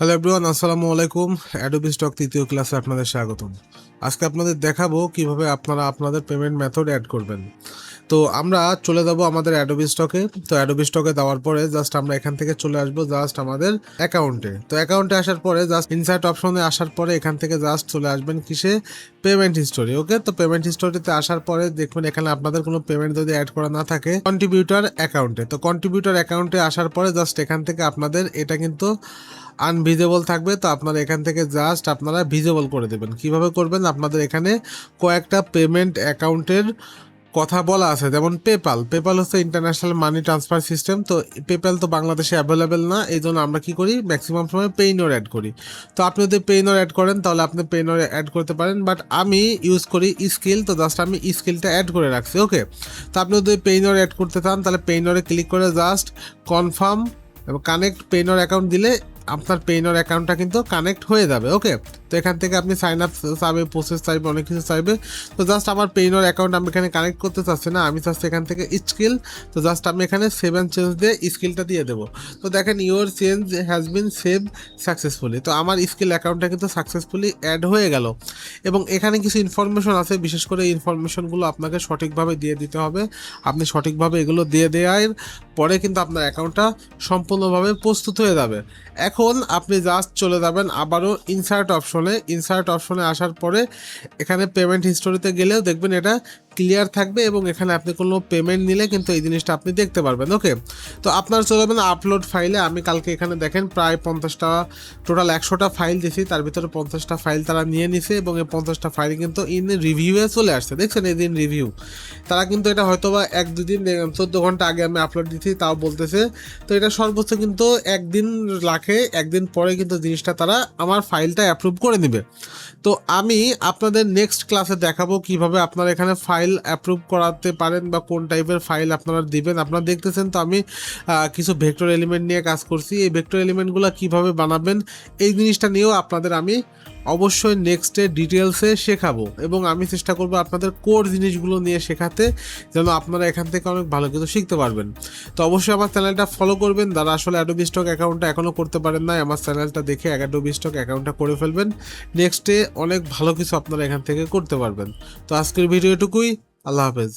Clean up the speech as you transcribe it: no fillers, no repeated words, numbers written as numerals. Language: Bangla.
হ্যালো এভরিওয়ান, আসসালামু আলাইকুম। অ্যাডোবি স্টক তৃতীয় ক্লাসে আপনাদের স্বাগতম। আজকে আপনাদের দেখাবো কিভাবে আপনারা আপনাদের পেমেন্ট মেথড অ্যাড করবেন। তো আমরা চলে যাব আমাদের অ্যাডোবি স্টকে। তো অ্যাডোবি স্টকে দেওয়ার পরে জাস্ট আমরা এখান থেকে চলে আসবো জাস্ট আমাদের অ্যাকাউন্টে। তো অ্যাকাউন্টে আসার পরে জাস্ট ইনসার্ট অপশনে আসার পরে এখান থেকে জাস্ট চলে আসবেন কিসে, পেমেন্ট হিস্টোরি। ওকে, তো পেমেন্ট হিস্টোরিতে আসার পরে দেখবেন এখানে আপনাদের কোনো পেমেন্ট যদি অ্যাড করা না থাকে কন্ট্রিবিউটর অ্যাকাউন্টে। তো কন্ট্রিবিউটর অ্যাকাউন্টে আসার পরে জাস্ট এখান থেকে আপনাদের এটা কিন্তু আনভিজেবল থাকবে। তো আপনারা এখান থেকে জাস্ট আপনারা ভিজেবল করে দেবেন। কিভাবে করবেন, আপনাদের এখানে কয়েকটা পেমেন্ট অ্যাকাউন্টের কথা বলা আছে, যেমন পেপাল। পেপাল হচ্ছে ইন্টারন্যাশনাল মানি ট্রান্সফার সিস্টেম। তো পেপাল তো বাংলাদেশে অ্যাভেলেবেল না, এই জন্য আমরা কি করি, ম্যাক্সিমাম সময় পেইনর অ্যাড করি। তো আপনি যদি পেইনর অ্যাড করেন তাহলে আপনি পেইনর অ্যাড করতে পারেন, বাট আমি ইউজ করি স্কিল। তো জাস্ট আমি স্কিলটা অ্যাড করে রাখছি। ওকে, তো আপনি যদি পেইনর অ্যাড করতে চান তাহলে পেইনরে ক্লিক করে জাস্ট কনফার্ম এবং কানেক্ট পেইনর অ্যাকাউন্ট দিলে আপনার পেইনর অ্যাকাউন্টটা কিন্তু কানেক্ট হয়ে যাবে। ওকে, তো এখান থেকে আপনি সাইন আপ চাইবে, প্রসেস চাইবে, অনেক কিছু চাইবে। তো জাস্ট আমার পেইনর অ্যাকাউন্ট আমি এখানে কানেক্ট করতে চাচ্ছি না, আমি চাচ্ছি এখান থেকে স্কিল। তো জাস্ট আমি এখানে সেভ অ্যান্ড চেঞ্জ দিয়ে স্কিলটা দিয়ে দেবো। তো দেখেন your change has been save successfully. তো আমার স্কিল অ্যাকাউন্টটা কিন্তু সাকসেসফুলি অ্যাড হয়ে গেল। এবং এখানে কিছু ইনফরমেশন আছে, বিশেষ করে এই ইনফরমেশনগুলো আপনাকে সঠিকভাবে দিয়ে দিতে হবে। আপনি সঠিকভাবে এগুলো দিয়ে দেওয়ার পরে কিন্তু আপনার অ্যাকাউন্টটা সম্পূর্ণভাবে প্রস্তুত হয়ে যাবে। এখন আপনি জাস্ট চলে যাবেন আবারও ইনসার্ট অপশনে। ইনসার্ট অপশনে আসার পরে এখানে পেমেন্ট হিস্টোরিতে গেলেও দেখবেন এটা ক্লিয়ার থাকবে এবং এখানে আপনি কোনো পেমেন্ট নিলে কিন্তু এই জিনিসটা আপনি দেখতে পারবেন। ওকে, তো আপনার চলে যাবেন আপলোড ফাইলে। আমি কালকে এখানে দেখেন প্রায় 50টা, টোটাল 100টা ফাইল দিয়েছি, তার ভিতরে 50টা ফাইল তারা নিয়ে নিছে এবং এই 50টা ফাইল কিন্তু ইন রিভিউয়ে চলে আসছে। দেখছেন এই দিন রিভিউ, তারা কিন্তু এটা হয়তো বা 1-2 দিন 14 ঘন্টা আগে আমি আপলোড দিচ্ছি তাও বলতেছে। তো এটা সর্বোচ্চ কিন্তু একদিন লাগে, একদিন পরে কিন্তু জিনিসটা তারা আমার ফাইলটা অ্যাপ্রুভ করে নেবে। তো আমি আপনাদের নেক্সট ক্লাসে দেখাবো কিভাবে আপনারা এখানে ফাইল অ্যাপ্রুভ করাতে পারেন বা কোন টাইপের ফাইল আপনারা দিবেন। আপনারা দেখতেছেন তো আমি কিছু ভেক্টর এলিমেন্ট নিয়ে কাজ করছি। এই ভেক্টর এলিমেন্টগুলো কিভাবে বানাবেন এই জিনিসটা নিয়েও আপনাদের আমি অবশ্যই নেক্সটে ডিটেলসে শেখাবো এবং আমি চেষ্টা করবো আপনাদের কোর জিনিসগুলো নিয়ে শেখাতে, যেন আপনারা এখান থেকে অনেক ভালো কিছু শিখতে পারবেন। তো অবশ্যই আমার চ্যানেলটা ফলো করবেন। যারা আসলে অ্যাডোবি স্টক অ্যাকাউন্টটা এখনও করতে পারেন না, আমার চ্যানেলটা দেখে অ্যাডোবি স্টক অ্যাকাউন্টটা করে ফেলবেন। নেক্সটে অনেক ভালো কিছু আপনারা এখান থেকে করতে পারবেন। তো আজকের ভিডিও এটুকুই। আল্লাহ হাফেজ।